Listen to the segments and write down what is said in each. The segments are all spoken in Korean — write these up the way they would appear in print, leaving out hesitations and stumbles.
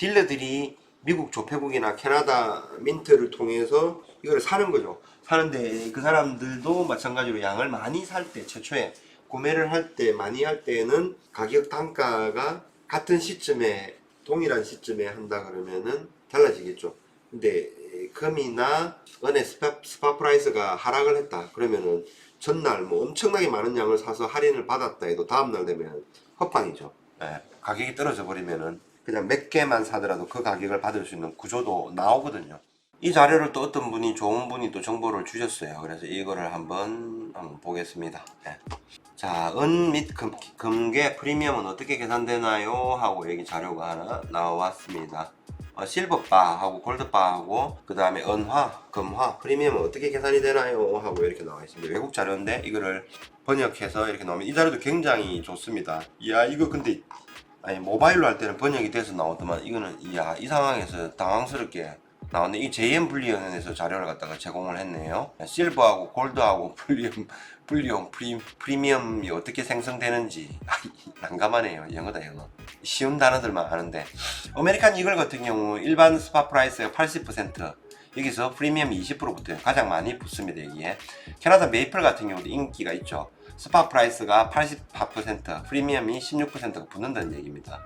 딜러들이 미국 조폐국이나 캐나다 민트를 통해서 이걸 사는 거죠. 사는데 그 사람들도 마찬가지로 양을 많이 살 때, 최초에 구매를 할 때, 많이 할 때는 가격 단가가 같은 시점에, 동일한 시점에 한다 그러면은 달라지겠죠. 근데 금이나 은의 스팟 프라이스가 하락을 했다 그러면은 전날 뭐 엄청나게 많은 양을 사서 할인을 받았다 해도 다음날 되면 헛방이죠. 가격이 떨어져 버리면은 그냥 몇 개만 사더라도 그 가격을 받을 수 있는 구조도 나오거든요. 이 자료를 또 어떤 분이, 좋은 분이 또 정보를 주셨어요. 그래서 이거를 한번 보겠습니다. 자, 은 및 금괴 프리미엄은 어떻게 계산되나요? 하고 여기 자료가 하나 나왔습니다. 실버바하고 골드바하고 그 다음에 은화, 금화, 프리미엄은 어떻게 계산이 되나요? 하고 이렇게 나와 있습니다. 외국 자료인데 이거를 번역해서 이렇게 나오면 이 자료도 굉장히 좋습니다. 이야, 이거 근데 아니 모바일로 할 때는 번역이 돼서 나오더만 이거는 이야, 이 상황에서 당황스럽게 나왔네. 이 JM 불리언에서 자료를 갖다가 제공을 했네요. 실버하고 골드하고 프리미엄이 어떻게 생성되는지 난감하네요. 영어다 영어. 쉬운 단어들만 아는데 아메리칸 이글 같은 경우 일반 스팟 프라이스가 80%, 여기서 프리미엄이 20% 붙어요. 가장 많이 붙습니다. 여기에 캐나다 메이플 같은 경우도 인기가 있죠. 스팟 프라이스가 84%, 프리미엄이 16%가 붙는다는 얘기입니다.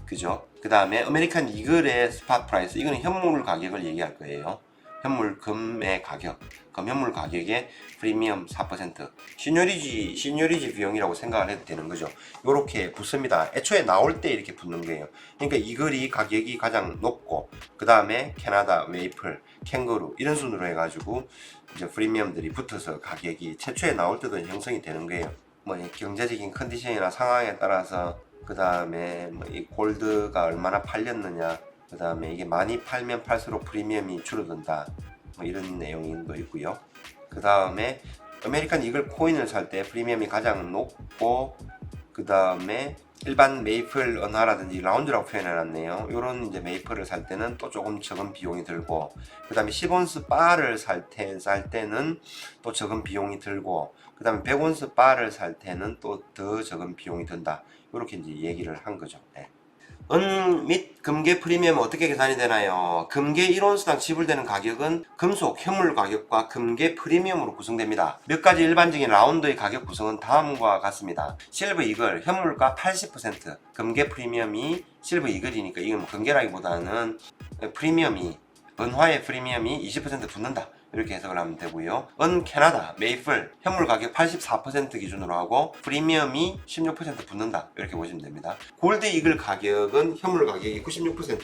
그죠? 그 다음에 아메리칸 이글의 스팟 프라이스, 이거는 현물 가격을 얘기할 거예요. 현물 금의 가격, 그럼 현물 가격의 프리미엄 4%, 시니어리지 비용이라고 생각을 해도 되는 거죠. 요렇게 붙습니다. 애초에 나올 때 이렇게 붙는 거예요. 그러니까 이글이 가격이 가장 높고, 그 다음에 캐나다, 메이플, 캥거루 이런 순으로 해가지고 이제 프리미엄들이 붙어서 가격이 최초에 나올 때도 형성이 되는 거예요. 뭐 경제적인 컨디션이나 상황에 따라서, 그 다음에 뭐 이 골드가 얼마나 팔렸느냐, 그 다음에 이게 많이 팔면 팔수록 프리미엄이 줄어든다, 뭐 이런 내용도 있고요. 그 다음에 아메리칸 이글 코인을 살 때 프리미엄이 가장 높고, 그 다음에 일반 메이플 은하라든지 라운드라고 표현해놨네요. 요런 이제 메이플을 살 때는 또 조금 적은 비용이 들고, 그 다음에 10온스 바를 살 때는 또 적은 비용이 들고, 그 다음에 100온스 바를 살 때는 또 더 적은 비용이 든다. 이렇게 이제 얘기를 한 거죠. 은 및 금괴 프리미엄은 어떻게 계산이 되나요? 금괴 1온스당 지불되는 가격은 금속 현물 가격과 금괴 프리미엄으로 구성됩니다. 몇 가지 일반적인 라운드의 가격 구성은 다음과 같습니다. 실버 이글 현물가 80%, 금괴 프리미엄이 실버 이글이니까 이건 금괴라기보다는 프리미엄이, 은화의 프리미엄이 20% 붙는다, 이렇게 해석을 하면 되고요. 은 캐나다 메이플 현물 가격 84% 기준으로 하고 프리미엄이 16% 붙는다, 이렇게 보시면 됩니다. 골드 이글 가격은 현물 가격이 96%,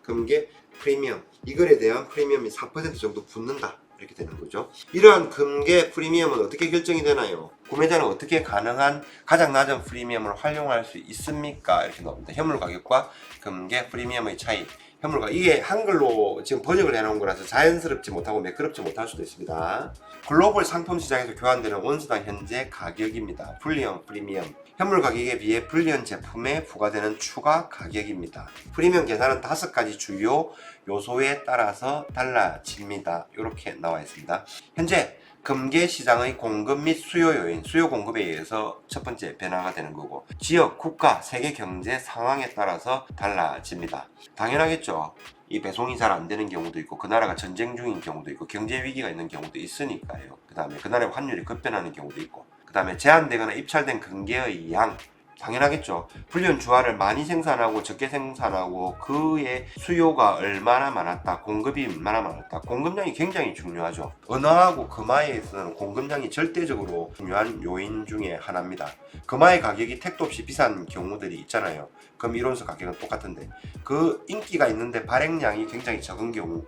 금괴 프리미엄, 이글에 대한 프리미엄이 4% 정도 붙는다, 이렇게 되는 거죠. 이러한 금괴 프리미엄은 어떻게 결정이 되나요? 구매자는 어떻게 가능한 가장 낮은 프리미엄을 활용할 수 있습니까? 이렇게 나옵니다. 현물 가격과 금괴 프리미엄의 차이. 현물가, 이게 한글로 지금 번역을 해놓은 거라서 자연스럽지 못하고 매끄럽지 못할 수도 있습니다. 글로벌 상품 시장에서 교환되는 온수당 현재 가격입니다. 불리언 프리미엄, 현물 가격에 비해 불리언 제품에 부과되는 추가 가격입니다. 프리미엄 계산은 5가지 주요 요소에 따라서 달라집니다. 이렇게 나와 있습니다. 현재 금괴 시장의 공급 및 수요 요인, 수요 공급에 의해서 첫 번째 변화가 되는 거고, 지역, 국가, 세계 경제 상황에 따라서 달라집니다. 당연하겠죠. 이 배송이 잘 안 되는 경우도 있고, 그 나라가 전쟁 중인 경우도 있고, 경제 위기가 있는 경우도 있으니까요. 그 다음에 그 나라의 환율이 급변하는 경우도 있고, 그 다음에 제한되거나 입찰된 금괴의 양, 당연하겠죠. 불리언 주화를 많이 생산하고 적게 생산하고 그의 수요가 얼마나 많았다, 공급이 얼마나 많았다. 공급량이 굉장히 중요하죠. 은화하고 금화에서는 공급량이 절대적으로 중요한 요인 중에 하나입니다. 금화의 가격이 택도 없이 비싼 경우들이 있잖아요. 금 1온스 가격은 똑같은데 그 인기가 있는데 발행량이 굉장히 적은 경우,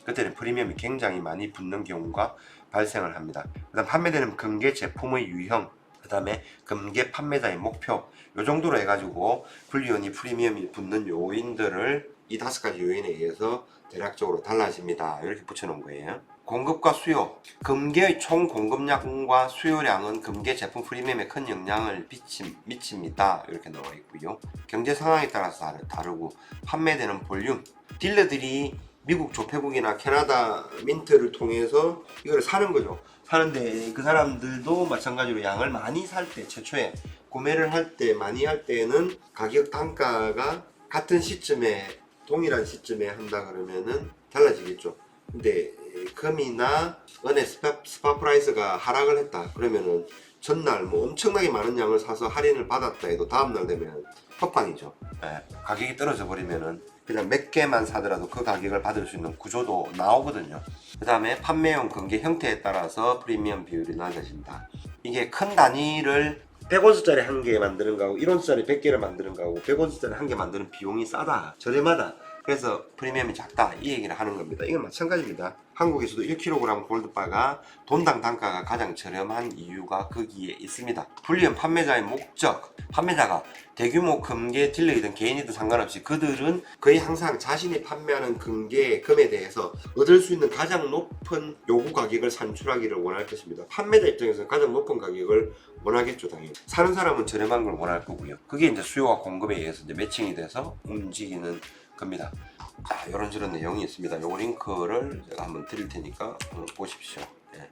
그때는 프리미엄이 굉장히 많이 붙는 경우가 발생을 합니다. 그 다음 판매되는 금괴 제품의 유형, 그 다음에 금괴 판매자의 목표, 요 정도로 해가지고 불리언이 프리미엄이 붙는 요인들을 이 5가지 요인에 의해서 대략적으로 달라집니다. 이렇게 붙여놓은 거예요. 공급과 수요, 금괴의 총 공급량과 수요량은 금괴 제품 프리미엄에 큰 영향을 미칩니다. 이렇게 나와 있고요. 경제 상황에 따라서 다르고, 판매되는 볼륨, 딜러들이 미국 조폐국이나 캐나다 민트를 통해서 이걸 사는 거죠. 사는데 그 사람들도 마찬가지로 양을 많이 살 때, 최초에 구매를 할 때, 많이 할 때는 가격 단가가 같은 시점에, 동일한 시점에 한다 그러면은 달라지겠죠. 근데 금이나 은의 스팟 프라이스가 하락을 했다 그러면은 전날 뭐 엄청나게 많은 양을 사서 할인을 받았다 해도 다음날 되면 헛방이죠. 가격이 떨어져 버리면은 그냥 몇 개만 사더라도 그 가격을 받을 수 있는 구조도 나오거든요. 그 다음에 판매용 금괴 형태에 따라서 프리미엄 비율이 낮아진다. 이게 큰 단위를 100원짜리 한 개 만드는 거하고 1원짜리 100개를 만드는 거하고 100원짜리 한 개 만드는 비용이 싸다, 저렴하다, 그래서 프리미엄이 작다, 이 얘기를 하는 겁니다. 이건 마찬가지입니다. 한국에서도 1kg 골드바가 돈당 단가가 가장 저렴한 이유가 거기에 있습니다. 불리한 판매자의 목적, 판매자가 대규모 금괴 딜러이든 개인이든 상관없이 그들은 거의 항상 자신이 판매하는 금괴 금에 대해서 얻을 수 있는 가장 높은 요구 가격을 산출하기를 원할 것입니다. 판매자 입장에서는 가장 높은 가격을 원하겠죠, 당연히. 사는 사람은 저렴한 걸 원할 거고요. 그게 이제 수요와 공급에 의해서 이제 매칭이 돼서 움직이는 겁니다. 자, 이런저런 내용이 있습니다. 요 링크를 제가 한번 드릴 테니까 보십시오.